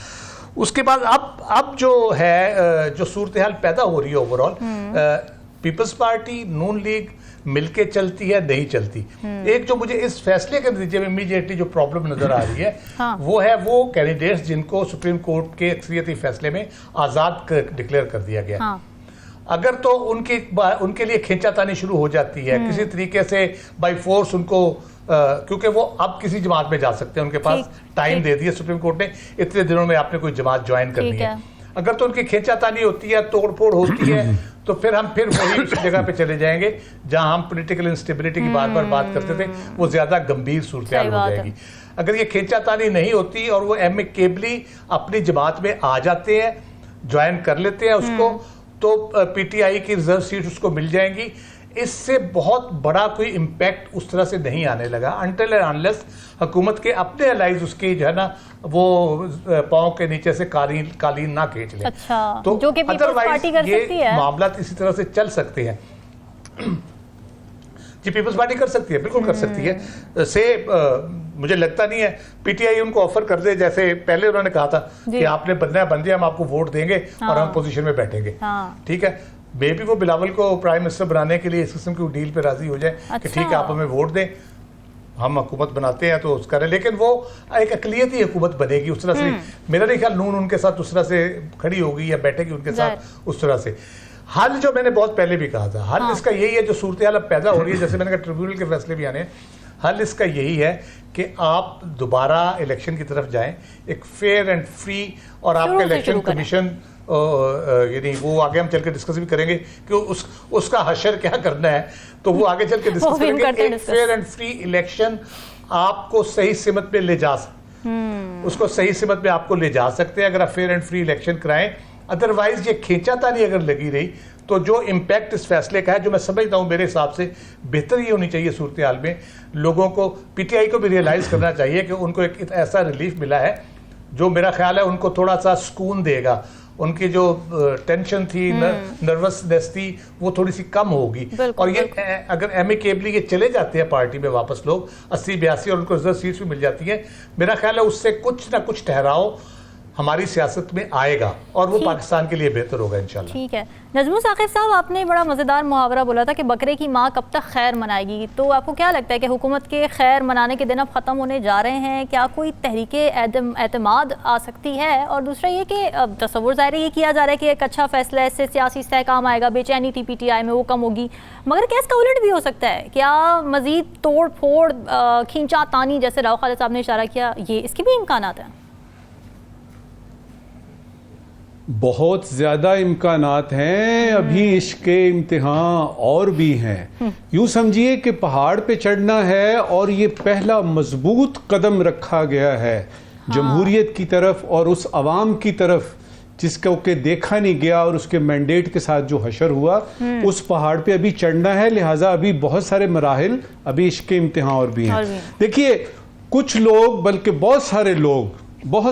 उसके बाद अब जो है, जो सूरत हाल पैदा हो रही है ओवरऑल, पीपल्स पार्टी नून लीग मिलके चलती है, नहीं चलती। एक जो मुझे इस फैसले के नतीजे में इमीडिएटली जो प्रॉब्लम नजर आ रही है, वो है वो कैंडिडेट्स जिनको सुप्रीम कोर्ट के अक्सरियती फैसले में आजाद डिक्लेयर कर दिया गया। अगर तो उनके लिए खींचातानी शुरू हो जाती है किसी तरीके से, बाय फोर्स उनको, क्योंकि वो अब किसी जमात में जा सकते हैं, उनके पास टाइम दे दिया सुप्रीम कोर्ट ने, इतने दिनों में आपने कोई जमात ज्वाइन करनी है। अगर तो उनकी खींचातानी होती है, तोड़फोड़ होती है, तो फिर हम वही जगह पे चले जाएंगे जहां हम पॉलिटिकल इंस्टेबिलिटी की बार बार बात करते थे, वो ज्यादा गंभीर सूरत हाल हो जाएगी। अगर ये खींचातानी नहीं होती और वो एमिकेबली अपनी जमात में आ जाते हैं, ज्वाइन कर लेते हैं उसको, तो पीटीआई की रिजर्व सीट उसको मिल जाएंगी। इससे बहुत बड़ा कोई इम्पैक्ट उस तरह से नहीं आने लगा, अनटिल एंड अनलेस हुकूमत के अपने अलाइज उसकी जो है ना, वो पाँव के नीचे से कालीन ना खींच ले। अच्छा, तो जो कि पीपल्स पार्टी कर सकती है, मामला इसी तरह से चल सकते हैं। जी, पीपल्स पार्टी कर सकती है, बिल्कुल कर सकती है। मुझे लगता नहीं है पीटीआई उनको ऑफर कर दे, जैसे पहले उन्होंने कहा था कि आपने बनना बन जाए, हम आपको वोट देंगे और हम पोजीशन में बैठेंगे। ठीक है, मे भी वो बिलावल को प्राइम मिनिस्टर बनाने के लिए इस किस्म की डील पे राजी हो जाए कि ठीक है आप हमें वोट दें, हम हुकूमत बनाते हैं तो उसका, लेकिन वो एक अकलियती हुकूमत बनेगी उस तरह से। मेरा नहीं ख्याल नून उनके साथ उस तरह से खड़ी होगी या बैठेगी उनके साथ उस तरह से। हल जो मैंने बहुत पहले भी कहा था, हल इसका यही है, जो सूरत हाल अब पैदा हो रही है, जैसे मैंने कहा ट्रिब्यूनल के फैसले भी आने, हल इसका यही है कि आप दोबारा इलेक्शन की तरफ जाएं, एक फेयर एंड फ्री, और आपका इलेक्शन कमीशन, यानी वो आगे हम चल के डिस्कस भी करेंगे कि उसका हशर क्या करना है, तो वो आगे चल के डिस्कस करेंगे। एक फेयर एंड फ्री इलेक्शन आपको सही सिमत में ले जा उसको सही सिमत में आपको ले जा सकते हैं अगर आप फेयर एंड फ्री इलेक्शन कराएं। अदरवाइज ये खींचातानी अगर लगी रही तो जो इम्पैक्ट इस फैसले का है, जो मैं समझता हूँ मेरे हिसाब से बेहतर ये होनी चाहिए सूरत हाल में, लोगों को, पीटीआई को भी रियलाइज करना चाहिए कि उनको एक ऐसा रिलीफ मिला है जो मेरा ख्याल है उनको थोड़ा सा सुकून देगा उनकी जो टेंशन थी, नर्वसनेस थी, वो थोड़ी सी कम होगी। और ये अगर एमिकेबली ये चले जाते हैं पार्टी में वापस लोग 80-82 और उनको रिजर्व सीट्स भी मिल जाती है, मेरा ख्याल है उससे कुछ ना कुछ ठहराव हमारी सियासत में आएगा और वो पाकिस्तान के लिए बेहतर होगा इंशाल्लाह। ठीक है। नजमुल साकिब साहब, आपने बड़ा मज़ेदार मुहावरा बोला था कि बकरे की माँ कब तक खैर मनाएगी, तो आपको क्या लगता है कि हुकूमत के खैर मनाने के दिन अब ख़त्म होने जा रहे हैं? क्या कोई तहरीके एतमाद आ सकती है? और दूसरा ये कि तस्वुर ज़ाहिर ये किया जा रहा है कि एक अच्छा फैसला है, इससे सियासी इस्तेहकाम आएगा, बेचैनी थी PTI में वो कम होगी, मगर क्या इसका उलट भी हो सकता है? क्या मज़ीद तोड़ फोड़, खींचा तानी, जैसे राव खालिद साहब ने इशारा किया, ये इसके भी इम्कानात हैं? बहुत ज़्यादा इम्कानात हैं। अभी इसके इम्तिहान और भी हैं। यूँ समझिए कि पहाड़ पे चढ़ना है और ये पहला मजबूत कदम रखा गया है जमहूरियत की तरफ और उस अवाम की तरफ जिसको के देखा नहीं गया और उसके मैंडेट के साथ जो हशर हुआ, उस पहाड़ पे अभी चढ़ना है। लिहाजा अभी बहुत सारे मराहिल, अभी इसके इम्तिहान और भी हैं। देखिए, कुछ लोग, बल्कि बहुत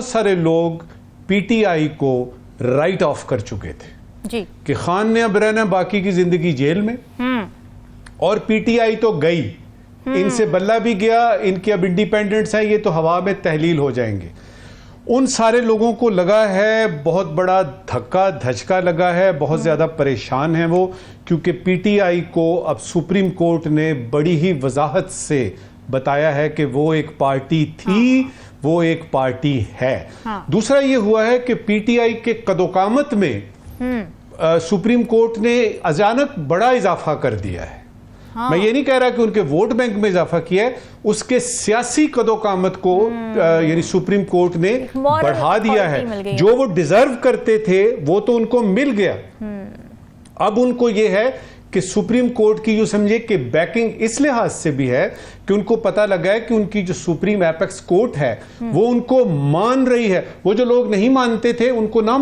सारे लोग PTI को राइट ऑफ कर चुके थे जी कि खान ने अब रहना बाकी की जिंदगी जेल में, और PTI तो गई, इनसे बल्ला भी गया, इनके अब इंडिपेंडेंट्स हैं, ये तो हवा में तहलील हो जाएंगे। उन सारे लोगों को लगा है बहुत बड़ा धक्का धचका लगा है, बहुत ज्यादा परेशान हैं वो, क्योंकि PTI को अब सुप्रीम कोर्ट ने बड़ी ही वजाहत से बताया है कि वो एक पार्टी थी, वो एक पार्टी है। दूसरा ये हुआ है कि PTI के कदोकामत में सुप्रीम कोर्ट ने अचानक बड़ा इजाफा कर दिया है। मैं ये नहीं कह रहा कि उनके वोट बैंक में इजाफा किया है, उसके सियासी कदोकामत को यानी सुप्रीम कोर्ट ने बढ़ा दिया है। जो वो डिजर्व करते थे वो तो उनको मिल गया। अब उनको ये है कि सुप्रीम कोर्ट की, जो समझे कि बैकिंग इस लिहाज से भी है कि उनको पता लगा है कि उनकी जो सुप्रीम एपेक्स कोर्ट है वो उनको मान रही है। वो जो लोग नहीं मानते थे उनको ना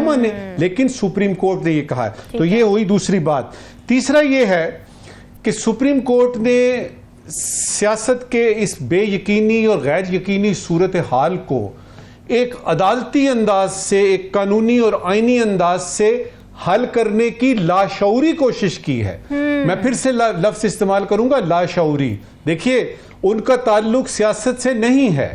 माने, लेकिन सुप्रीम कोर्ट ने ये कहा है। तो ये हुई दूसरी बात। तीसरा ये है कि सुप्रीम कोर्ट ने सियासत के इस बेयकीनी और गैर यकीनी सूरत हाल को एक अदालती अंदाज से, एक कानूनी और आईनी अंदाज से हल करने की लाशऊरी कोशिश की है। मैं फिर से लफ्ज इस्तेमाल करूंगा, लाशऊरी। देखिए, उनका ताल्लुक सियासत से नहीं है।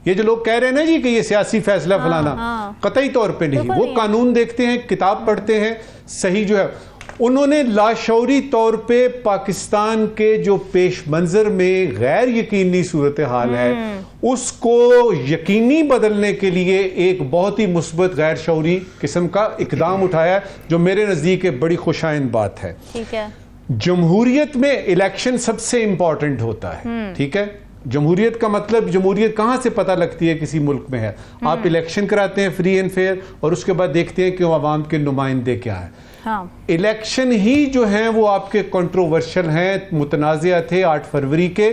ये जो लोग कह रहे हैं ना जी कि ये सियासी फैसला फलाना, कतई तौर पे नहीं। वो कानून देखते हैं, किताब पढ़ते हैं, सही जो है। उन्होंने लाशऊरी तौर पे पाकिस्तान के जो पेश मंजर में गैर यकीनी सूरत हाल है उसको यकीनी बदलने के लिए एक बहुत ही मुस्बत गैर शऊरी किस्म का इकदाम उठाया, जो मेरे नजदीक एक बड़ी खुशाइंद बात है। ठीक है। जमहूरियत में इलेक्शन सबसे इंपॉर्टेंट होता है। ठीक है, जमहूरियत का मतलब, जमहूरियत कहां से पता लगती है किसी मुल्क में है? आप इलेक्शन कराते हैं फ्री एंड फेयर, और उसके बाद देखते हैं कि आवाम के नुमाइंदे क्या है। इलेक्शन ही जो हैं वो आपके कंट्रोवर्शियल हैं, मुतनाज़िया थे 8 फरवरी के,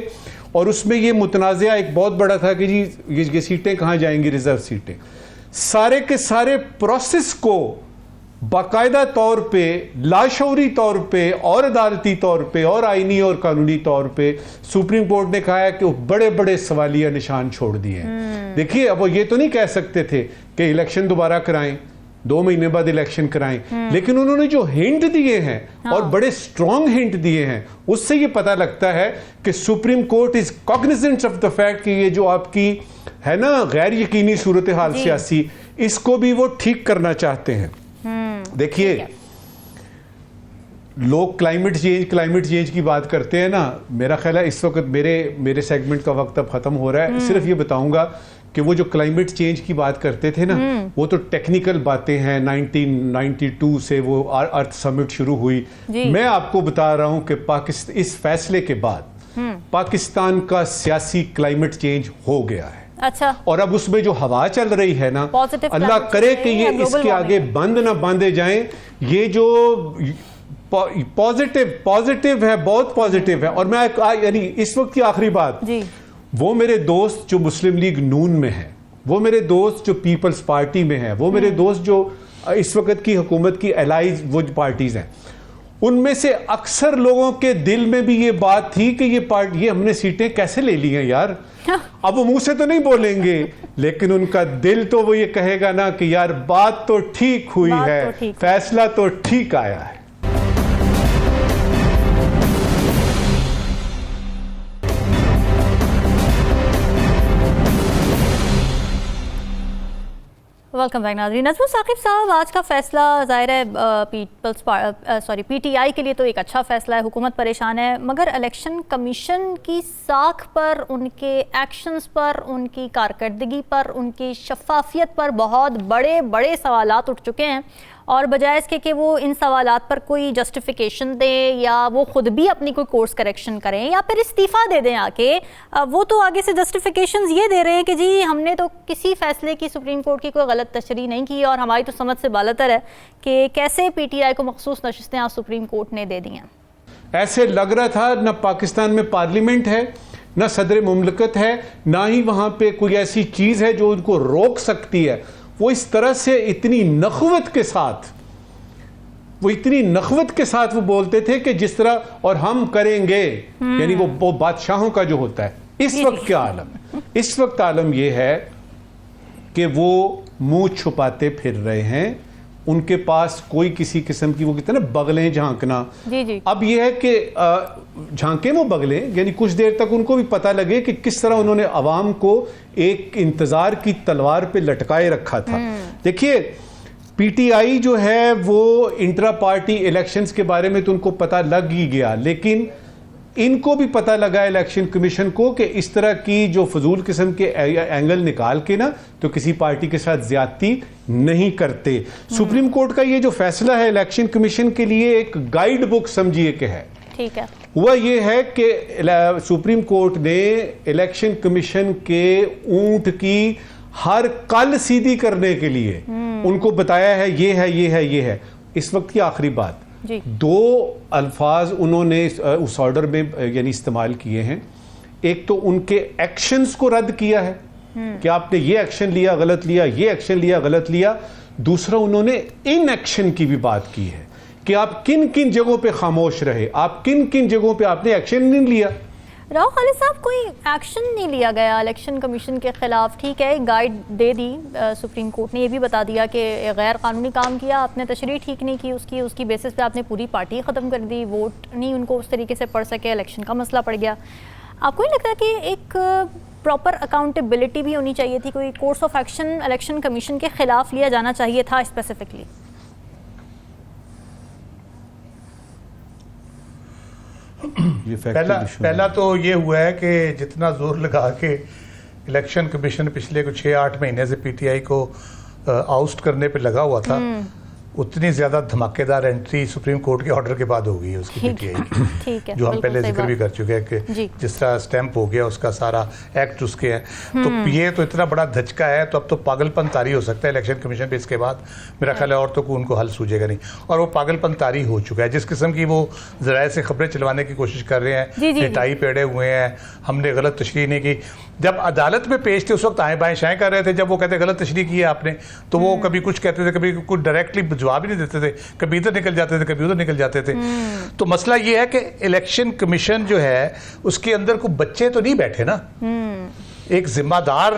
और उसमें ये मुतनाज़िया एक बहुत बड़ा था कि जी ये सीटें कहाँ जाएंगी, रिजर्व सीटें। सारे के सारे प्रोसेस को बाकायदा तौर पे, लाशऊरी तौर पे और अदालती तौर पे और आईनी और कानूनी तौर पे सुप्रीम कोर्ट ने कहा है कि बड़े बड़े सवालिया निशान छोड़ दिए। देखिए, अब वो ये तो नहीं कह सकते थे कि इलेक्शन दोबारा कराएं, 2 महीने बाद इलेक्शन कराएं, लेकिन उन्होंने जो हिंट दिए हैं और बड़े स्ट्रॉन्ग हिंट दिए हैं, उससे ये पता लगता है कि supreme court is Cognizant of the fact कि ये जो आपकी है ना गैर यकीनी सूरत हाल सियासी, इसको भी वो ठीक करना चाहते हैं। देखिए, लोग क्लाइमेट चेंज की बात करते हैं ना, मेरा ख्याल है इस वक्त मेरे सेगमेंट का वक्त अब खत्म हो रहा है। सिर्फ ये बताऊंगा कि वो जो क्लाइमेट चेंज की बात करते थे ना, वो तो टेक्निकल बातें हैं। 1992 से वो अर्थ समिट शुरू हुई। मैं आपको बता रहा हूं कि पाकिस्तान इस फैसले के बाद पाकिस्तान का सियासी क्लाइमेट चेंज हो गया है। अच्छा। और अब उसमें जो हवा चल रही है ना, अल्लाह करे कि ये इसके आगे बंद ना बांधे जाएं। ये जो पॉजिटिव है, बहुत पॉजिटिव है। और मैं यानी इस वक्त की आखिरी बात, वो मेरे दोस्त जो मुस्लिम लीग नून में है, वो मेरे दोस्त जो पीपल्स पार्टी में है, वो मेरे दोस्त जो इस वक्त की हुकूमत की एलाइज वो पार्टीज हैं, उनमें से अक्सर लोगों के दिल में भी ये बात थी कि ये हमने सीटें कैसे ले ली हैं यार। अब वो मुंह से तो नहीं बोलेंगे, लेकिन उनका दिल तो वो ये कहेगा ना कि यार बात तो ठीक हुई है, फैसला तो ठीक आया है। वेलकम बैक नाज़रीन। नज़मुल साकिब साहब, आज का फैसला ज़ाहिर है पीटीआई के लिए तो एक अच्छा फैसला है। हुकूमत परेशान है, मगर इलेक्शन कमीशन की साख पर, उनके एक्शंस पर, उनकी कारकर्दगी पर, उनकी शफाफियत पर बहुत बड़े बड़े सवालात उठ चुके हैं। और बजाय इसके कि वो इन सवालात पर कोई जस्टिफिकेशन दें या वो ख़ुद भी अपनी कोई कोर्स करेक्शन करें या फिर इस्तीफ़ा दे दें आके, वो तो आगे से जस्टिफिकेशंस ये दे रहे हैं कि जी हमने तो किसी फैसले की सुप्रीम कोर्ट की कोई गलत तशरीह नहीं की और हमारी तो समझ से बालतर है कि कैसे पीटीआई को मखसूस नशिस्तें आज सुप्रीम कोर्ट ने दे दी हैं। ऐसे लग रहा था न पाकिस्तान में पार्लियामेंट है, न सदर मुमलकत है, ना ही वहाँ पे कोई ऐसी चीज़ है जो उनको रोक सकती है। वो इस तरह से इतनी नखवत के साथ वो बोलते थे कि जिस तरह और हम करेंगे, यानी वो बादशाहों का जो होता है। इस वक्त क्या आलम है? इस वक्त आलम ये है कि वो मुंह छुपाते फिर रहे हैं, उनके पास कोई किसी किस्म की वो कहते हैं ना बगलें झांकना। जी। अब ये है कि झांके वो बगलें, यानी कुछ देर तक उनको भी पता लगे कि किस तरह उन्होंने अवाम को एक इंतजार की तलवार पे लटकाए रखा था। देखिए, पीटीआई जो है वो इंट्रा पार्टी इलेक्शंस के बारे में तो उनको पता लग ही गया, लेकिन इनको भी पता लगा इलेक्शन कमीशन को कि इस तरह की जो फजूल किस्म के एंगल निकाल के ना तो किसी पार्टी के साथ ज्यादती नहीं करते। सुप्रीम कोर्ट का ये जो फैसला है इलेक्शन कमीशन के लिए एक गाइड बुक समझिए कि है। ठीक है। हुआ ये है कि सुप्रीम कोर्ट ने इलेक्शन कमीशन के ऊंट की हर कल सीधी करने के लिए उनको बताया है ये है, ये है, ये है। इस वक्त की आखिरी बात, दो अल्फाज उन्होंने उस ऑर्डर में यानी इस्तेमाल किए हैं। एक तो उनके एक्शंस को रद्द किया है कि आपने ये एक्शन लिया गलत लिया, ये एक्शन लिया गलत लिया। दूसरा, उन्होंने इन एक्शन की भी बात की है कि आप किन किन जगहों पे खामोश रहे, आप किन किन जगहों पे आपने एक्शन नहीं लिया। राव खालिद साहब, कोई एक्शन नहीं लिया गया इलेक्शन कमीशन के खिलाफ। ठीक है, गाइड दे दी सुप्रीम कोर्ट ने, ये भी बता दिया कि गैर कानूनी काम किया आपने, तशरीह ठीक नहीं की उसकी बेसिस पे आपने पूरी पार्टी ख़त्म कर दी, वोट नहीं उनको उस तरीके से पड़ सके, इलेक्शन का मसला पड़ गया। आपको नहीं लगता कि एक प्रॉपर अकाउंटेबिलिटी भी होनी चाहिए थी, कोई course of action election commission के खिलाफ लिया जाना चाहिए था स्पेसिफिकली? पहला तो ये हुआ है कि जितना जोर लगा के इलेक्शन कमीशन पिछले कुछ 6-8 महीने से पीटीआई को आउस्ट करने पे लगा हुआ था, उतनी ज्यादा धमाकेदार एंट्री सुप्रीम कोर्ट के ऑर्डर के बाद हो गई है उसकी पीटीआई की, जो हम पहले जिक्र भी कर चुके हैं कि जिस तरह स्टैंप हो गया उसका सारा एक्ट उसके है। तो ये तो इतना बड़ा धचका है, तो अब तो पागलपन तारी हो सकता है इलेक्शन कमीशन पे। इसके बाद मेरा ख्याल है और तो उनको हल सूझेगा नहीं, और वो पागलपन तारी हो चुका है। जिस किस्म की वो जराए से खबरें चलवाने की कोशिश कर रहे हैं, लिटाई पेड़े हुए हैं, हमने गलत तशरीह नहीं की। जब अदालत में पेश थे उस वक्त आए बाएं शाएं कर रहे थे, जब वो कहते गलत तशरीह की है आपने, तो वो कभी कुछ कहते थे, कभी कुछ डायरेक्टली जवाब ही नहीं देते थे, कभी इधर निकल जाते थे, कभी उधर निकल जाते थे। तो मसला ये है कि इलेक्शन कमीशन जो है उसके अंदर कोई बच्चे तो नहीं बैठे ना, एक जिम्मेदार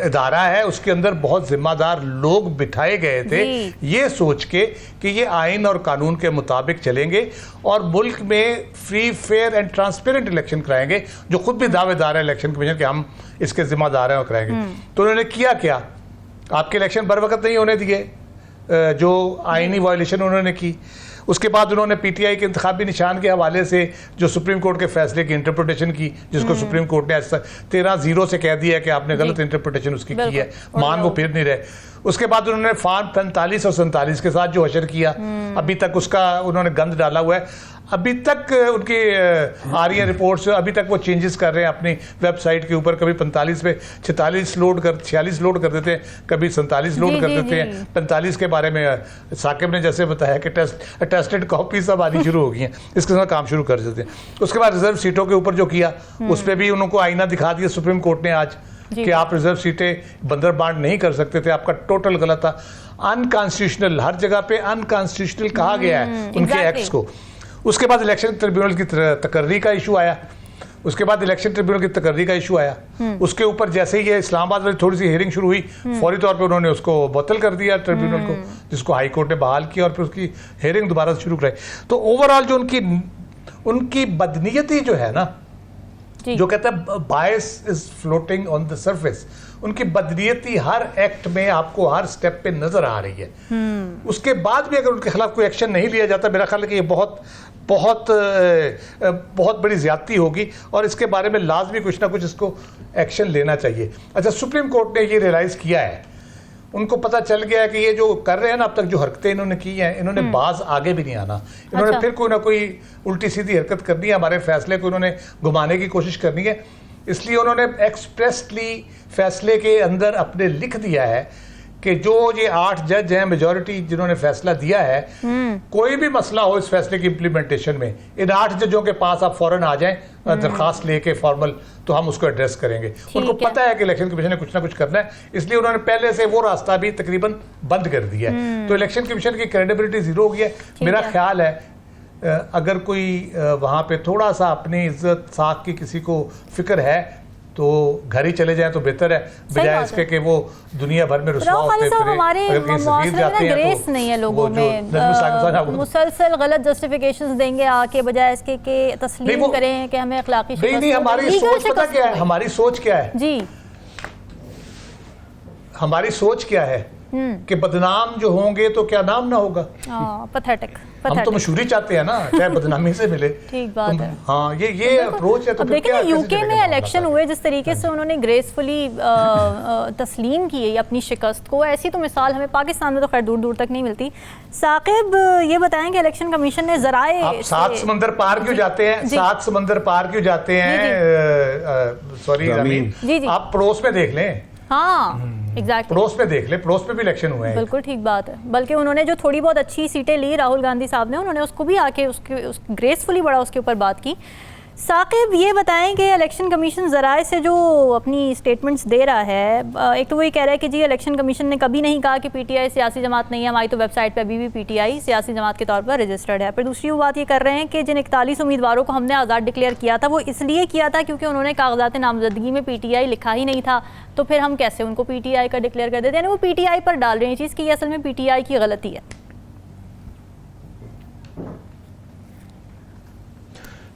इदारा है, उसके अंदर बहुत जिम्मेदार लोग बिठाए गए थे ये सोच के कि ये आइन और कानून के मुताबिक चलेंगे और मुल्क में free fair and transparent election कराएंगे, जो खुद भी दावेदार है इलेक्शन कमीशन के हम इसके जिम्मेदार हैं और कराएंगे। तो उन्होंने किया क्या? आपके इलेक्शन बर वक्त नहीं होने दिए, जो आईनी वायलेशन उन्होंने की। उसके बाद उन्होंने पीटीआई के इंतखाबी निशान के हवाले से जो सुप्रीम कोर्ट के फैसले की इंटरप्रिटेशन की, जिसको सुप्रीम कोर्ट ने 13-0 से कह दिया कि आपने गलत इंटरप्रिटेशन उसकी की है, मान वो फिर नहीं रहे। उसके बाद उन्होंने फॉर्म 45 और 47 के साथ जो हशर किया, अभी तक उसका उन्होंने गंद डाला हुआ है। अभी तक उनकी आ रही है रिपोर्ट्स, अभी तक वो चेंजेस कर रहे हैं अपनी वेबसाइट के ऊपर, कभी 45 पे 46 लोड कर देते हैं, कभी 47 लोड कर देते हैं। 45 के बारे में साकिब ने जैसे बताया कि टेस्टेड कॉपी सब आनी शुरू हो गई हैं, इसके साथ काम शुरू कर देते हैं। उसके बाद रिजर्व सीटों के ऊपर जो किया उस पर भी उनको आईना दिखा दिया सुप्रीम कोर्ट ने आज कि आप रिजर्व सीटें बंदर बांट नहीं कर सकते थे, आपका टोटल गलत था, अनकॉन्स्टिट्यूशनल, हर जगह पे अनकॉन्स्टिट्यूशनल कहा गया है उनके एक्ट्स को। उसके बाद इलेक्शन ट्रिब्यूनल की तकर्री का इशू आया, उसके बाद इलेक्शन ट्रिब्यूनल की तकर्री का इशू आया, उसके ऊपर जैसे ही ये इस्लामाबाद वाली थोड़ी सी हियरिंग शुरू हुई, फौरी तौर पे उन्होंने उसको बतल कर दिया ट्रिब्यूनल को, जिसको हाई कोर्ट ने बहाल किया और फिर उसकी हियरिंग दोबारा शुरू कराई। तो ओवरऑल जो उनकी बदनीयती जो है ना, जो कहता है बायस is floating on the surface, उनकी बदनीयती हर एक्ट में आपको हर स्टेप पे नजर आ रही है। उसके बाद भी अगर उनके खिलाफ कोई एक्शन नहीं लिया जाता, मेरा ख्याल है कि ये बहुत बहुत बहुत बड़ी ज्यादती होगी और इसके बारे में लाजमी कुछ ना कुछ इसको एक्शन लेना चाहिए। अच्छा, सुप्रीम कोर्ट ने ये रियलाइज किया है, उनको पता चल गया है कि ये जो कर रहे हैं ना अब तक जो हरकतें इन्होंने की हैं, इन्होंने बाज आगे भी नहीं आना, इन्होंने फिर कोई ना कोई उल्टी सीधी हरकत करनी है, हमारे फैसले को इन्होंने घुमाने की कोशिश करनी है। इसलिए उन्होंने एक्सप्रेसली फैसले के अंदर अपने लिख दिया है कि जो ये 8 जज हैं, मेजॉरिटी जिन्होंने फैसला दिया है, कोई भी मसला हो इस फैसले की इम्प्लीमेंटेशन में, इन 8 जजों के पास आप फौरन आ जाएं दरखास्त लेके फॉर्मल, तो हम उसको एड्रेस करेंगे। उनको पता है कि इलेक्शन कमीशन ने कुछ ना कुछ करना है, इसलिए उन्होंने पहले से वो रास्ता भी तकरीबन बंद कर दिया है। तो इलेक्शन कमीशन की क्रेडिबिलिटी जीरो हो गई है। मेरा ख्याल है अगर कोई वहां पे थोड़ा सा अपनी इज्जत साख की किसी को फिक्र है तो घर ही चले जाएं तो बेहतर है, बजाय इसके कि वो दुनिया भर में रुसवा होते फिरे। हमारे ग्रेस नहीं है लोगों में, मुसलसल गलत जस्टिफिकेशंस देंगे आके, बजाय इसके कि तस्लीम करें कि हमें अखलाकी शिकस्त। नहीं, हमारी सोच पता क्या है, हमारी सोच क्या है जी, हमारी सोच क्या है कि बदनाम जो होंगे तो क्या नाम ना होगा। पैथेटिक। हम तो मशहूरी चाहते हैं ना, चाहे बदनामी से मिले। ठीक बात है। हाँ, ये अप्रोच है। तो देखिए यूके में इलेक्शन हुए, जिस तरीके से उन्होंने ग्रेसफुली तस्लीम की है अपनी शिकस्त को, ऐसी तो मिसाल हमें पाकिस्तान में तो खैर दूर दूर तक नहीं मिलती। साकिब ये बताएं कि इलेक्शन कमीशन ने जराए, आप 7 समंदर पार क्यों जाते हैं, 7 समंदर पार क्यों जाते हैं, सॉरी रमीन, आप पड़ोस में देख लें। हाँ एग्जैक्टली, पड़ोस में देख ले, पड़ोस में भी इलेक्शन हुए हैं। बिल्कुल ठीक बात है। बल्कि उन्होंने जो थोड़ी बहुत अच्छी सीटें ली राहुल गांधी साहब ने, उन्होंने उसको भी आके उसके ग्रेसफुली बड़ा उसके ऊपर बात की। साकिब ये बताएं कि इलेक्शन कमीशन ज़राए से जो अपनी स्टेटमेंट्स दे रहा है, एक तो वही कह रहा है कि जी इलेक्शन कमीशन ने कभी नहीं कहा कि पीटीआई सियासी जमात नहीं है, हमारी तो वेबसाइट पे अभी भी पीटीआई सियासी जमात के तौर पर रजिस्टर्ड है। फिर दूसरी वो बात ये कर रहे हैं कि जिन 41 उम्मीदवारों को हमने आज़ाद डिक्लेयर किया था वो इसलिए किया था क्योंकि उन्होंने कागजात नामजदगी में पीटीआई लिखा ही नहीं था, तो फिर हम कैसे उनको पीटीआई का डिक्लेयर कर देते हैं। वो पीटीआई पर डाल रहे हैं चीज़ कि असल में पीटीआई की गलती है।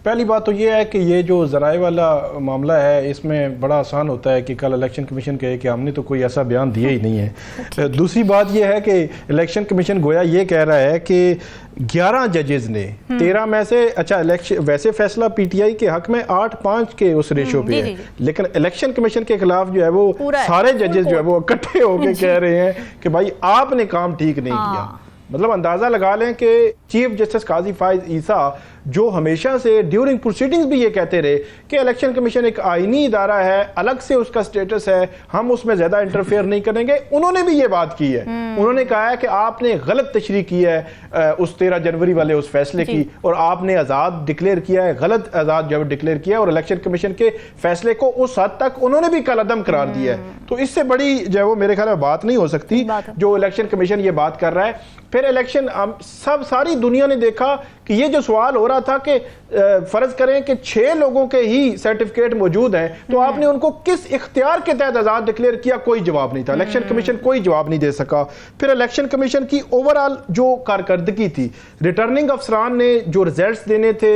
पहली बात तो ये है कि ये जो ज़राए वाला मामला है, इसमें बड़ा आसान होता है कि कल इलेक्शन कमीशन कहे कि हमने तो कोई ऐसा बयान दिया ही नहीं है। दूसरी बात ये है कि इलेक्शन कमीशन गोया ये कह रहा है कि 11 जजेस ने 13 में से, अच्छा इलेक्शन वैसे फैसला पीटीआई के हक में 8-5 के उस रेशो पे है, लेकिन इलेक्शन कमीशन के खिलाफ जो है वो सारे जजेस जो है वो इकट्ठे होकर कह रहे हैं कि भाई आपने काम ठीक नहीं किया। मतलब अंदाजा लगा लें कि चीफ जस्टिस काजी फाइज ईसा जो हमेशा से ड्यूरिंग प्रोसीडिंग्स भी ये कहते रहे कि इलेक्शन कमीशन एक आईनी इदारा है, अलग से उसका स्टेटस है, हम उसमें ज्यादा इंटरफेयर नहीं करेंगे, उन्होंने भी ये बात की है। उन्होंने कहा है कि आपने गलत तशरीह की है उस 13 जनवरी वाले उस फैसले की, और आपने आज़ाद डिक्लेयर किया है, गलत आज़ाद जो डिक्लेयर किया, और इलेक्शन कमीशन के फैसले को उस हद तक उन्होंने भी कलअदम करार दिया है। तो इससे बड़ी जो है वो मेरे ख्याल में बात नहीं हो सकती जो इलेक्शन कमीशन ये बात कर रहा है। फिर इलेक्शन सारी दुनिया ने देखा कि ये जो सवाल हो रहा था कि फर्ज करें कि 6 लोगों के ही सर्टिफिकेट मौजूद हैं, तो आपने उनको किस इख्तियार के तहत आज़ाद डिक्लेयर किया, कोई जवाब नहीं था। इलेक्शन कमीशन कोई जवाब नहीं दे सका। फिर इलेक्शन कमीशन की ओवरऑल जो कारकर्दगी थी, रिटर्निंग अफसरान ने जो रिजल्ट्स देने थे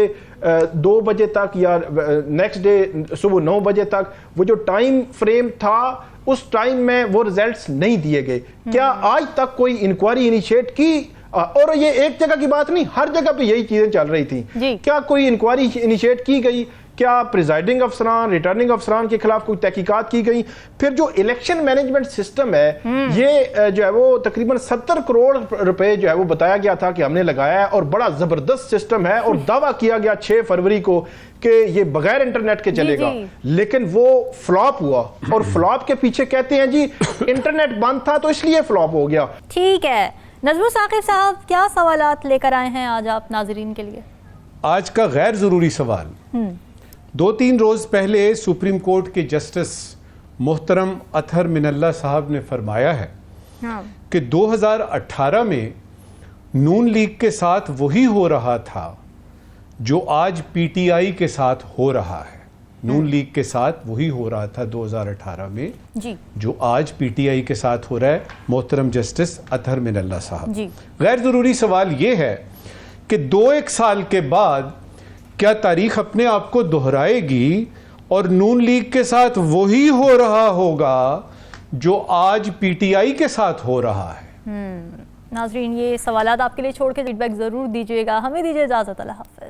2 बजे तक या नेक्स्ट डे सुबह 9 बजे तक, वो जो टाइम फ्रेम था उस टाइम में वो रिजल्ट्स नहीं दिए गए। क्या आज तक कोई इंक्वायरी इनिशिएट की? और ये एक जगह की बात नहीं, हर जगह पे यही चीजें चल रही थी। क्या कोई इंक्वायरी इनिशिएट की गई? क्या प्रिजाइडिंग अफसरान, रिटर्निंग अफसरान के खिलाफ कोई तहकीकात की गई? फिर जो इलेक्शन मैनेजमेंट सिस्टम है, ये जो है वो तकरीबन 70 करोड़ रुपए जो है वो बताया गया था कि हमने लगाया है, और बड़ा जबरदस्त सिस्टम है, और दावा किया गया 6 फरवरी को कि ये बगैर इंटरनेट के चलेगा, लेकिन वो फ्लॉप हुआ। और फ्लॉप के पीछे कहते हैं जी इंटरनेट बंद था तो इसलिए फ्लॉप हो गया। ठीक है, नजमुल साकिब साहब क्या सवालात लेकर आए हैं आज आप नाजरीन के लिए? आज का गैर जरूरी सवाल, 2-3 रोज पहले सुप्रीम कोर्ट के जस्टिस मोहतरम अतहर मिनल्ला साहब ने फरमाया है कि 2018 में नून लीग के साथ वही हो रहा था जो आज पीटीआई के साथ हो रहा है। नून लीग के साथ वही हो रहा था 2018 में जी, जो आज पीटीआई के साथ हो रहा है, मोहतरम जस्टिस अतहर मिनल्ला साहब। जी। गैर जरूरी सवाल ये है कि 2-1 साल के बाद क्या तारीख अपने आप को दोहराएगी और नून लीग के साथ वही हो रहा होगा जो आज पीटीआई के साथ हो रहा है। नाजरीन, ये सवालात आपके लिए छोड़ के फीडबैक जरूर दीजिएगा। हमें दीजिए इजाजत। अल्लाह हाफ़िज़।